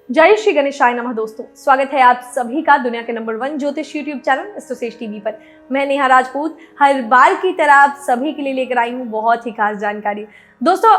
जय श्री गणेशाय नमः। दोस्तों, स्वागत है आप सभी का दुनिया के नंबर 1 ज्योतिष यूट्यूब चैनल एस्ट्रोसेज टीवी पर। मैं नेहा राजपूत हर बार की तरह आप सभी के लिए लेकर आई हूँ बहुत ही खास जानकारी। दोस्तों,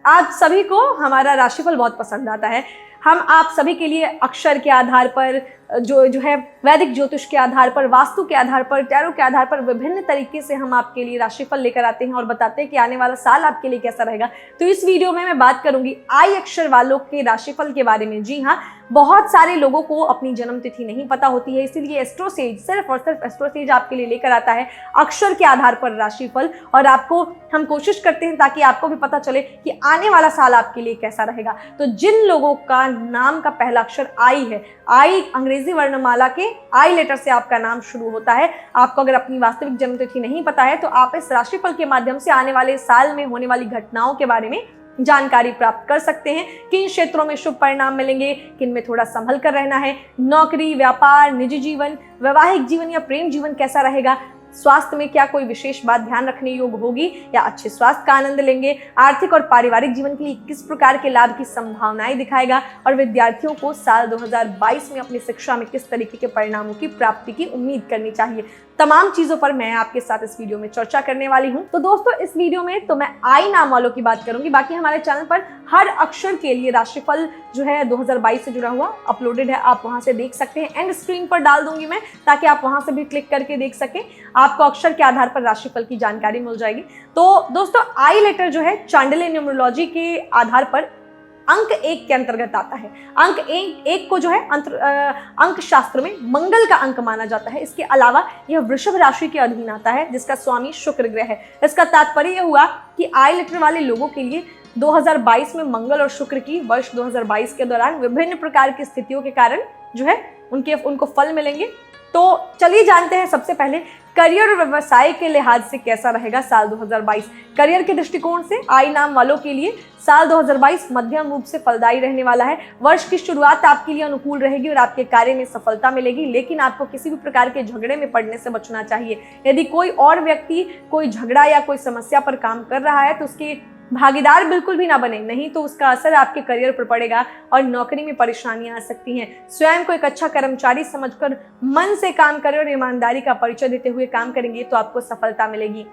आप सभी को हमारा राशिफल बहुत पसंद आता है। हम आप सभी के लिए अक्षर के आधार पर जो है वैदिक ज्योतिष के आधार पर, वास्तु के आधार पर, टैरो के आधार पर विभिन्न तरीके से हम आपके लिए राशिफल लेकर आते हैं और बताते हैं कि आने वाला साल आपके लिए कैसा रहेगा। तो इस वीडियो में मैं बात करूंगी आई अक्षर वालों के राशिफल के बारे में। जी हाँ, बहुत सारे लोगों को अपनी जन्म तिथि नहीं पता होती है, इसीलिए एस्ट्रोसेज सिर्फ और सिर्फ एस्ट्रोसेज आपके लिए लेकर आता है अक्षर के आधार पर राशिफल। और आपको हम कोशिश करते हैं ताकि आपको भी पता चले कि आने वाला साल आपके लिए कैसा रहेगा। तो जिन लोगों का नाम का पहला अक्षर आई है, आई अंग्रेजी वर्णमाला के आई लेटर से आपका नाम शुरू होता है, आपको अगर अपनी वास्तविक जन्म तिथि नहीं पता है तो आप इस राशिफल के माध्यम से आने वाले साल में होने वाली घटनाओं के बारे में जानकारी प्राप्त कर सकते हैं। किन क्षेत्रों में शुभ परिणाम मिलेंगे, किन में थोड़ा संभल कर रहना है, नौकरी, व्यापार, निजी जीवन, वैवाहिक जीवन या प्रेम जीवन कैसा रहेगा, स्वास्थ्य में क्या कोई विशेष बात ध्यान रखने योग्य होगी या अच्छे स्वास्थ्य का आनंद लेंगे, आर्थिक और पारिवारिक जीवन के लिए किस प्रकार के लाभ की संभावनाएं दिखाएगा और विद्यार्थियों को साल 2022 में अपनी शिक्षा में किस तरीके के परिणामों की प्राप्ति की उम्मीद करनी चाहिए। तमाम चीजों पर मैं आपके साथ इस वीडियो में चर्चा करने वाली हूं। तो दोस्तों, इस वीडियो में तो मैं आई नाम वालों की बात करूंगी, बाकी हमारे चैनल पर हर अक्षर के लिए राशिफल जो है 2022 से जुड़ा हुआ अपलोडेड है, आप वहां से देख सकते हैं। एंड स्क्रीन पर डाल दूंगी मैं, ताकि आप वहां से भी क्लिक करके देख सकें, आपको अक्षर के आधार पर राशिफल की जानकारी मिल जाएगी। तो दोस्तों, आई लेटर जो है चांडिल्य न्यूमरोलॉजी के आधार पर अंक 1 के अंतर्गत आता है। अंक एक को जो है अंक शास्त्र में मंगल का अंक माना जाता है। इसके अलावा यह वृषभ राशि के अधीन आता है, जिसका स्वामी शुक्र ग्रह है। इसका तात्पर्य यह हुआ कि आई लेटर वाले लोगों के लिए 2022 में मंगल और शुक्र की वर्ष 2022 के दौरान विभिन्न प्रकार की स्थितियों के कारण जो है उनको फल मिलेंगे। तो चलिए जानते हैं सबसे पहले करियर और व्यवसाय के लिहाज से कैसा रहेगा साल 2022। करियर के दृष्टिकोण से आई नाम वालों के लिए साल 2022 मध्यम रूप से फलदायी रहने वाला है। वर्ष की शुरुआत आपके लिए अनुकूल रहेगी और आपके कार्य में सफलता मिलेगी, लेकिन आपको किसी भी प्रकार के झगड़े में पड़ने से बचना चाहिए। यदि कोई और व्यक्ति कोई झगड़ा या कोई समस्या पर काम कर रहा है तो उसके भागीदार बिल्कुल भी ना बने, नहीं तो उसका असर आपके करियर पर पड़ेगा और नौकरी में परेशानियां आ सकती हैं। स्वयं को एक अच्छा कर्मचारी समझकर मन से काम करें और ईमानदारी का परिचय देते हुए काम करेंगे तो आपको सफलता मिलेगी।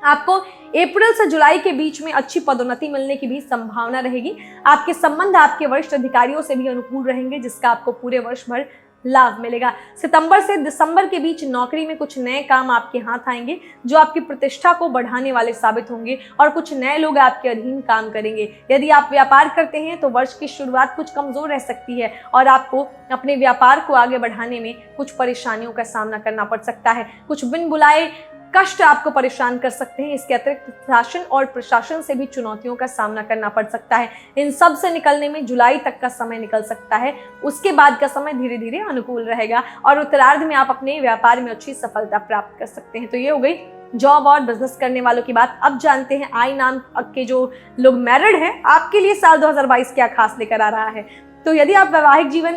आपको अप्रैल से जुलाई के बीच में अच्छी पदोन्नति मिलने की भी संभावना रहेगी। आपके संबंध आपके वरिष्ठ अधिकारियों से भी अनुकूल रहेंगे, जिसका आपको पूरे वर्ष भर लाभ मिलेगा। सितंबर से दिसंबर के बीच नौकरी में कुछ नए काम आपके हाथ आएंगे जो आपकी प्रतिष्ठा को बढ़ाने वाले साबित होंगे और कुछ नए लोग आपके अधीन काम करेंगे। यदि आप व्यापार करते हैं तो वर्ष की शुरुआत कुछ कमजोर रह सकती है और आपको अपने व्यापार को आगे बढ़ाने में कुछ परेशानियों का सामना करना पड़ सकता है। कुछ बिन बुलाए कष्ट आपको परेशान कर सकते हैं। इसके अतिरिक्त शासन और प्रशासन से भी चुनौतियों का सामना करना पड़ सकता है। इन सब से निकलने में जुलाई तक का समय निकल सकता है। उसके बाद का समय धीरे धीरे अनुकूल रहेगा और उत्तरार्ध में आप अपने व्यापार में अच्छी सफलता प्राप्त कर सकते हैं। तो ये हो गई जॉब और बिजनेस करने वालों की बात। अब जानते हैं आई नाम के जो लोग मैरिड हैं, आपके लिए साल 2022 क्या खास लेकर आ रहा है। तो यदि आप वैवाहिक जीवन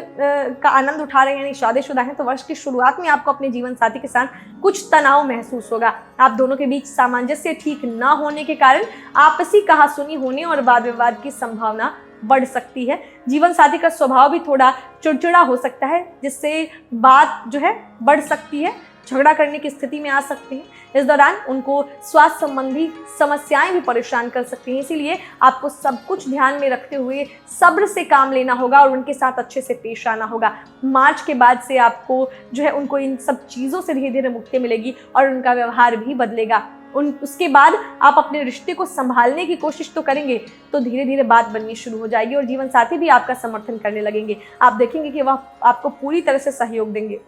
का आनंद उठा रहे हैं, यानी शादीशुदा हैं, तो वर्ष की शुरुआत में आपको अपने जीवन साथी के साथ कुछ तनाव महसूस होगा। आप दोनों के बीच सामंजस्य ठीक ना होने के कारण आपसी कहासुनी होने और वाद विवाद की संभावना बढ़ सकती है। जीवन साथी का स्वभाव भी थोड़ा चिड़चिड़ा हो सकता है, जिससे बात जो है बढ़ सकती है, झगड़ा करने की स्थिति में आ सकते हैं। इस दौरान उनको स्वास्थ्य संबंधी समस्याएं भी परेशान कर सकती हैं, इसीलिए आपको सब कुछ ध्यान में रखते हुए सब्र से काम लेना होगा और उनके साथ अच्छे से पेश आना होगा। मार्च के बाद से आपको जो है उनको इन सब चीज़ों से धीरे धीरे मुक्ति मिलेगी और उनका व्यवहार भी बदलेगा। उसके बाद आप अपने रिश्ते को संभालने की कोशिश तो करेंगे तो धीरे धीरे बात बननी शुरू हो जाएगी और जीवन साथी भी आपका समर्थन करने लगेंगे। आप देखेंगे कि वह आपको पूरी तरह से सहयोग देंगे।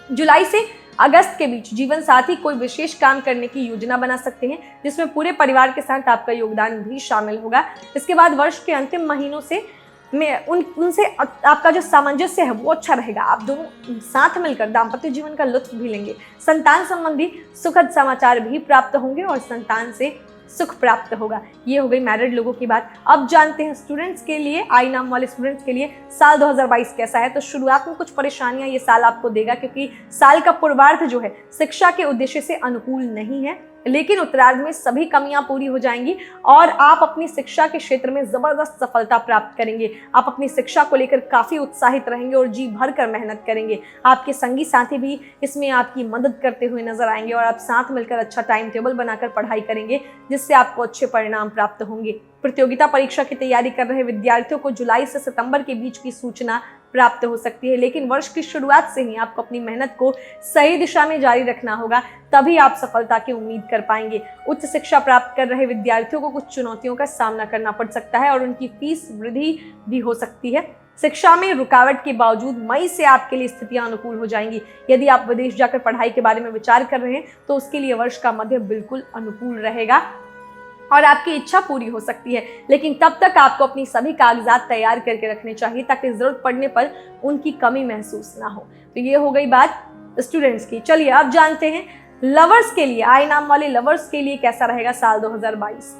जुलाई से अगस्त के बीच जीवन साथी कोई विशेष काम करने की योजना बना सकते हैं, जिसमें पूरे परिवार के साथ आपका योगदान भी शामिल होगा। इसके बाद वर्ष के अंतिम महीनों से उनसे आपका जो सामंजस्य है वो अच्छा रहेगा। आप दोनों साथ मिलकर दाम्पत्य जीवन का लुत्फ भी लेंगे। संतान संबंधी सुखद समाचार भी प्राप्त होंगे और संतान से सुख प्राप्त होगा। ये हो गई मैरिड लोगों की बात। अब जानते हैं स्टूडेंट्स के लिए, आई नाम वाले स्टूडेंट्स के लिए साल 2022 कैसा है। तो शुरुआत में कुछ परेशानियां ये साल आपको देगा, क्योंकि साल का पूर्वार्ध जो है शिक्षा के उद्देश्य से अनुकूल नहीं है। लेकिन उत्तरार्ध में सभी कमियां पूरी हो जाएंगी और आप अपनी शिक्षा के क्षेत्र में जबरदस्त सफलता प्राप्त करेंगे। आप अपनी शिक्षा को लेकर काफी उत्साहित रहेंगे और जी भर कर मेहनत करेंगे। आपके संगी साथी भी इसमें आपकी मदद करते हुए नजर आएंगे और आप साथ मिलकर अच्छा टाइम टेबल बनाकर पढ़ाई करेंगे, जिससे आपको अच्छे परिणाम प्राप्त होंगे। प्रतियोगिता परीक्षा की तैयारी कर रहे विद्यार्थियों को जुलाई से सितंबर के बीच की सूचना प्राप्त हो सकती है, लेकिन वर्ष की शुरुआत से ही आपको अपनी मेहनत को सही दिशा में जारी रखना होगा, तभी आप सफलता की उम्मीद कर पाएंगे। उच्च शिक्षा प्राप्त कर रहे विद्यार्थियों को कुछ चुनौतियों का सामना करना पड़ सकता है और उनकी फीस वृद्धि भी हो सकती है। शिक्षा में रुकावट के बावजूद मई से आपके लिए स्थितियां अनुकूल हो जाएंगी। यदि आप विदेश जाकर पढ़ाई के बारे में विचार कर रहे हैं तो उसके लिए वर्ष का मध्य बिल्कुल अनुकूल रहेगा और आपकी इच्छा पूरी हो सकती है, लेकिन तब तक आपको अपनी सभी कागजात तैयार करके रखने चाहिए ताकि जरूरत पड़ने पर उनकी कमी महसूस ना हो। तो ये हो गई बात स्टूडेंट्स की। चलिए अब जानते हैं लवर्स के लिए, आई नाम वाले लवर्स के लिए कैसा रहेगा साल 2022।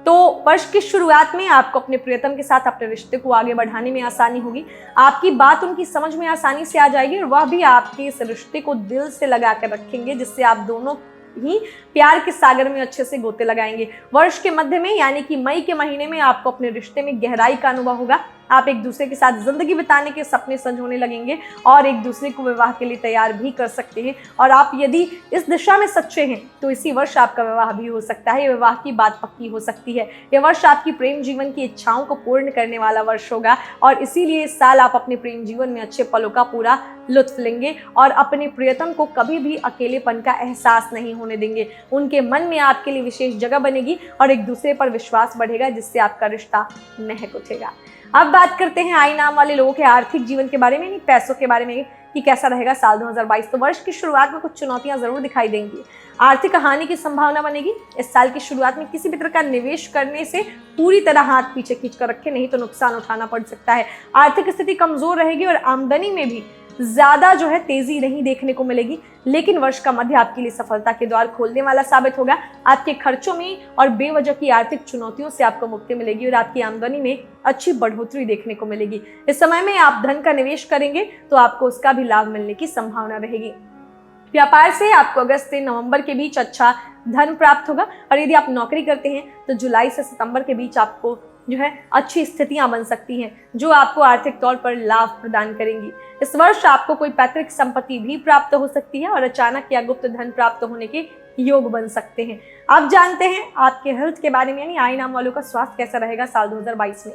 तो वर्ष की शुरुआत में आपको अपने प्रियतम के साथ अपने रिश्ते को आगे बढ़ाने में आसानी होगी। आपकी बात उनकी समझ में आसानी से आ जाएगी और वह भी आपके इस रिश्ते को दिल से लगा कर रखेंगे, जिससे आप दोनों ही प्यार के सागर में अच्छे से गोते लगाएंगे। वर्ष के मध्य में यानी कि मई के महीने में आपको अपने रिश्ते में गहराई का अनुभव होगा। आप एक दूसरे के साथ जिंदगी बिताने के सपने संजोने लगेंगे और एक दूसरे को विवाह के लिए तैयार भी कर सकते हैं। और आप यदि इस दिशा में सच्चे हैं तो इसी वर्ष आपका विवाह भी हो सकता है। विवाह की बात पक्की हो सकती है। यह वर्ष आपकी प्रेम जीवन की इच्छाओं को पूर्ण करने वाला वर्ष होगा और इसीलिए इस साल आप अपने प्रेम जीवन में अच्छे पलों का पूरा लुत्फ लेंगे और अपने प्रियतम को कभी भी अकेलेपन का एहसास नहीं होने देंगे। उनके मन में आपके लिए विशेष जगह बनेगी और एक दूसरे पर विश्वास बढ़ेगा, जिससे आपका रिश्ता महक उठेगा। अब बात करते हैं आई नाम वाले लोगों के आर्थिक जीवन के बारे में, नहीं पैसों के बारे में कि कैसा रहेगा साल 2022। तो वर्ष की शुरुआत में कुछ चुनौतियां जरूर दिखाई देंगी। आर्थिक हानि की संभावना बनेगी। इस साल की शुरुआत में किसी भी तरह का निवेश करने से पूरी तरह हाथ पीछे खींच कर रखें, नहीं तो नुकसान उठाना पड़ सकता है। आर्थिक स्थिति कमजोर रहेगी और आमदनी में भी ज्यादा तेजी नहीं देखने को मिलेगी, लेकिन वर्ष का मध्य आपके लिए सफलता के द्वार खोलने वाला साबित होगा। आपके खर्चों में और बेवजह की आर्थिक चुनौतियों से आपको मुक्ति मिलेगी और आपकी आमदनी में अच्छी बढ़ोतरी देखने को मिलेगी। इस समय में आप धन का निवेश करेंगे तो आपको उसका भी लाभ मिलने की संभावना रहेगी। व्यापार से आपको अगस्त से नवंबर के बीच अच्छा धन प्राप्त होगा और यदि आप नौकरी करते हैं तो जुलाई से सितंबर के बीच आपको अच्छी स्थितियां बन सकती हैं, जो आपको आर्थिक तौर पर लाभ प्रदान करेंगी। इस वर्ष आपको कोई पैतृक संपत्ति भी प्राप्त हो सकती है और अचानक या गुप्त धन प्राप्त होने के योग बन सकते हैं। अब जानते हैं आपके हेल्थ के बारे में, यानी आई नाम वालों का स्वास्थ्य कैसा रहेगा साल 2022 में।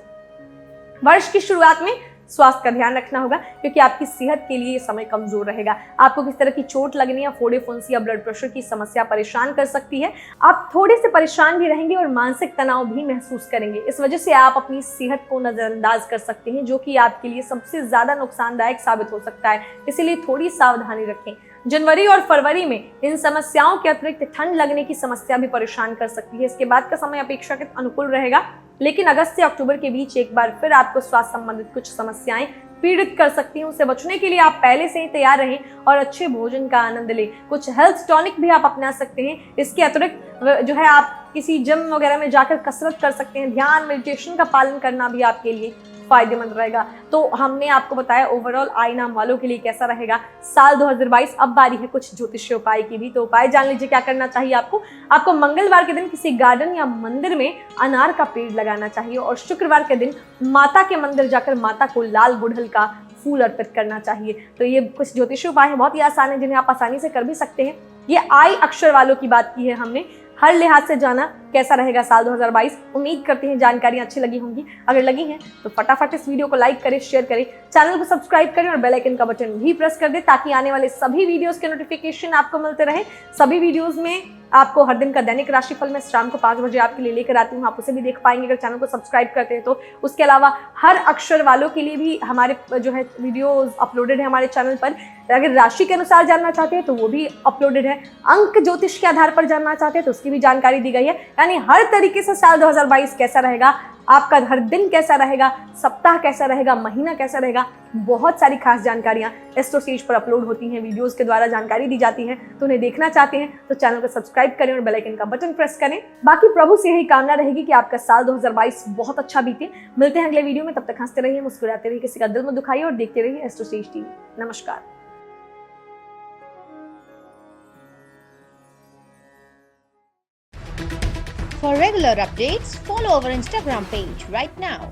वर्ष की शुरुआत में स्वास्थ्य का ध्यान रखना होगा क्योंकि आपकी सेहत के लिए ये समय कमजोर रहेगा। आपको किस तरह की चोट लगने या फोड़े फुंसी या ब्लड प्रेशर की समस्या परेशान कर सकती है। आप थोड़े से परेशान भी रहेंगे और मानसिक तनाव भी महसूस करेंगे। इस वजह से आप अपनी सेहत को नजरअंदाज कर सकते हैं, जो कि आपके लिए सबसे ज्यादा नुकसानदायक साबित हो सकता है। इसीलिए थोड़ी सावधानी रखें। जनवरी और फरवरी में इन समस्याओं के अतिरिक्त ठंड लगने की समस्या भी परेशान कर सकती है। इसके बाद का समय अपेक्षाकृत अनुकूल रहेगा, लेकिन अगस्त से अक्टूबर के बीच एक बार फिर आपको स्वास्थ्य संबंधित कुछ समस्याएं पीड़ित कर सकती हैं। उससे बचने के लिए आप पहले से ही तैयार रहें और अच्छे भोजन का आनंद लें। कुछ हेल्थ टॉनिक भी आप अपना सकते हैं। इसके अतिरिक्त आप किसी जिम वगैरह में जाकर कसरत कर सकते हैं। ध्यान मेडिटेशन का पालन करना भी आपके लिए फायदेमंद रहेगा। तो हमने आपको बताया ओवरऑल आई नाम वालों के लिए कैसा रहेगा साल 2022। अब बारी है कुछ ज्योतिषीय उपाय की भी। तो उपाय जान लीजिए क्या करना चाहिए आपको मंगलवार के दिन किसी गार्डन या मंदिर में अनार का पेड़ लगाना चाहिए और शुक्रवार के दिन माता के मंदिर जाकर माता को लाल गुड़हल का फूल अर्पित करना चाहिए। तो ये कुछ ज्योतिषीय उपाय हैं, बहुत ही आसान है, जिन्हें आप आसानी से कर भी सकते हैं। ये आई अक्षर वालों की बात की है हमने। हर लिहाज से जाना कैसा रहेगा साल 2022। उम्मीद करते हैं जानकारियां अच्छी लगी होंगी। अगर लगी हैं तो फटाफट इस वीडियो को लाइक करें, शेयर करें, चैनल को सब्सक्राइब करें और बेल आइकन का बटन भी प्रेस कर दें ताकि आने वाले सभी वीडियोस के नोटिफिकेशन आपको मिलते रहे। सभी वीडियोस में आपको हर दिन का दैनिक राशिफल मैं शाम को 5 बजे आपके लिए लेकर आती हूँ। आप उसे भी देख पाएंगे अगर चैनल को सब्सक्राइब करते हैं तो। उसके अलावा हर अक्षर वालों के लिए भी हमारे वीडियोस अपलोडेड है हमारे चैनल पर। अगर राशि के अनुसार जानना चाहते हैं तो वो भी अपलोडेड है। अंक ज्योतिष के आधार पर जानना चाहते हैं तो उसकी भी जानकारी दी गई है। यानी हर तरीके से साल 2022 कैसा रहेगा, आपका हर दिन कैसा रहेगा, सप्ताह कैसा रहेगा, महीना कैसा रहेगा, बहुत सारी खास जानकारियां एस्ट्रो सेज पर अपलोड होती हैं। वीडियोस के द्वारा जानकारी दी जाती है। तो उन्हें देखना चाहते हैं तो चैनल को सब्सक्राइब करें और बेल आइकन का बटन प्रेस करें। बाकी प्रभु से यही कामना रहेगी कि आपका साल 2022 बहुत अच्छा बीते। मिलते हैं अगले वीडियो में, तब तक हंसते रहिए, मुस्कुराते रहिए, किसी का दिल मत दुखाइए और देखते रहिए एस्ट्रो सेज टीवी। नमस्कार। For regular updates, follow our Instagram page right now.